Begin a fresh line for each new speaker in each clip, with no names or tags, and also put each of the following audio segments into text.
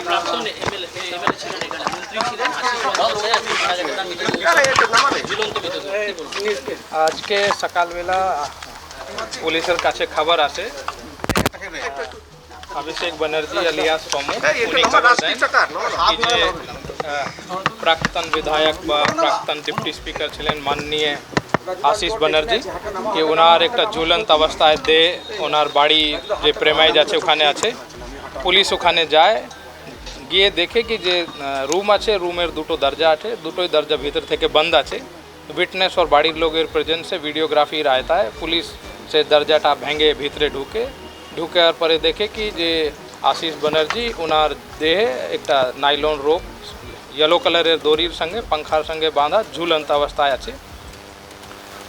প্রাক্তন এমএলএ ছিলেন, এখানে মন্ত্রী ছিলেন, ঝুলন্ত মৃতদেহ।
আজকে সকালবেলা পুলিশের কাছে খবর আসে অভিষেক ব্যানার্জি আলিয়াস সমু উনি খবর দেন कि যে প্রাক্তন বিধায়ক বা প্রাক্তন ডিপ্টি স্পিকার ছিলেন মাননীয় আশিস ব্যানার্জি कि ওনার একটা ঝুলন্ত অবস্থায় দেহ ওনার বাড়ি যে প্রেমাইজ আছে ওখানে আছে। পুলিশ ওখানে যায়, গিয়ে দেখে কি যে রুম আছে, রুমের দুটো দরজা আছে, দুটোই দরজা ভিতর থেকে বন্ধ আছে। विटनेस और বাড়ির লোকের প্রেজেন্সে ভিডিওগ্রাফির আয়তায় পুলিশ সে দরজাটা ভেঙে ভিতরে ঢুকার পরে দেখে কি যে আশিস ব্যানার্জি ওনার দেহে একটা নাইলন রোপ ইয়েলো কালারের দড়ির সঙ্গে পাংখার সঙ্গে বাঁধা ঝুলন্ত অবস্থায় আছে।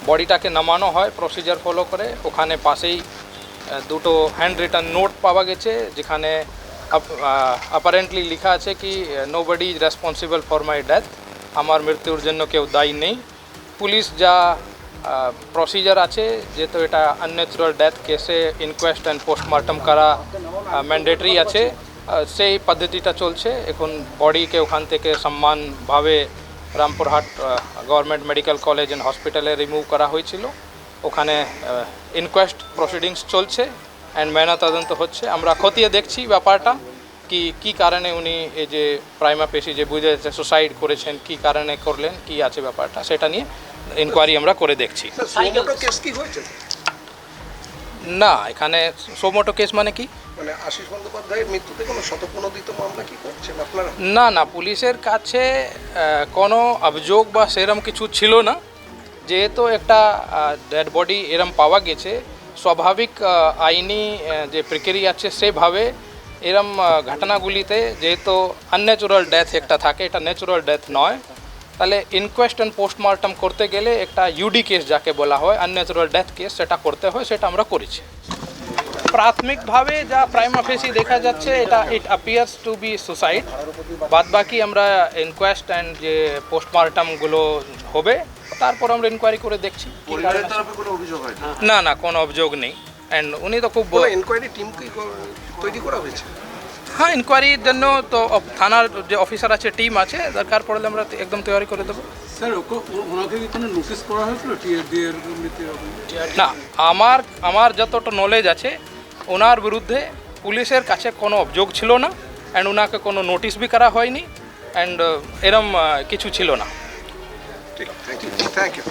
বডিটাকে নামানো হয় প্রসিজার ফলো করে। ওখানে পাশেই দুটো হ্যান্ড রিটার্ন নোট পাওয়া গেছে যেখানে অ্যাপারেন্টলি লেখা আছে কি nobody is responsible for my death, আমার মৃত্যুর জন্য কেউ দায়ী নেই। পুলিশ যা প্রসিজার আছে যেহেতু এটা আনন্যাচুরাল ডেথ কেসে ইনকোয়েস্ট অ্যান্ড পোস্টমর্টম করা ম্যান্ডেটরি আছে, সেই পদ্ধতিটা চলছে। এখন বডিকে ওখান থেকে সম্মানভাবে Rampurhat government medical college and হসপিটালে রিমুভ করা হয়েছিল। ওখানে ইনকোয়েস্ট প্রসিডিংস চলছে অ্যান্ড ময়নাতদন্ত হচ্ছে। আমরা খতিয়ে দেখছি ব্যাপারটা কি কী কারণে উনি এই যে প্রাইমা পেশি যে বুঝে যাচ্ছে সুসাইড করেছেন, কী কারণে করলেন, কী আছে ব্যাপারটা সেটা নিয়ে ইনকোয়ারি আমরা করে দেখছি। না, এখানে সোমোটো কেস মানে কি?
মানে আশিস বন্দ্যোপাধ্যায়ের মৃত্যুতে কোনো শতপ্রণোদিত মামলা কি করছেন আপনারা?
না, পুলিশের কাছে কোনো অভিযোগ বা সেরম কিছু ছিল না। যেহেতু একটা ডেড বডি এরম পাওয়া গেছে, স্বাভাবিক আইনি যে প্রক্রিয়া আছে সেভাবে এরম ঘটনাগুলিতে যেহেতু আনন্যাচুরাল ডেথ একটা থাকে, এটা ন্যাচুরাল ডেথ নয়, তাহলে ইনকোয়েস্ট অ্যান্ড পোস্টমর্টম করতে গেলে একটা ইউডি কেস যাকে বলা হয় আনন্যাচুরাল ডেথ কেস সেটা করতে হয়, সেটা আমরা করেছি। প্রাথমিকভাবে যা প্রাইমা ফেসি দেখা যাচ্ছে এটা it appears to be suicide. বাদ বাকি আমরা ইনকোয়েস্ট অ্যান্ড যে পোস্টমর্টমগুলো হবে তারপর আমরা ইনকোয়ারি করে দেখছি। না, কোনো অভিযোগ নেই। অ্যান্ড উনি তো খুব
ইনকোয়ারি টিম কি তৈরি করা হয়েছে?
হ্যাঁ, ইনকোয়ারির জন্য তো থানার যে অফিসার আছে, টিম আছে, দরকার পড়লে আমরা একদম তৈরি করে দেবো।
স্যার ওনাকে কি কোনো নোটিশ করা হয়েছিল টিআরডিএর?
না, আমার যতটা নলেজ আছে ওনার বিরুদ্ধে পুলিশের কাছে কোনো অভিযোগ ছিল না অ্যান্ড ওনাকে কোনো নোটিশ বি করা হয়নি অ্যান্ড এরম কিছু ছিল না।
ঠিক, থ্যাংক ইউ।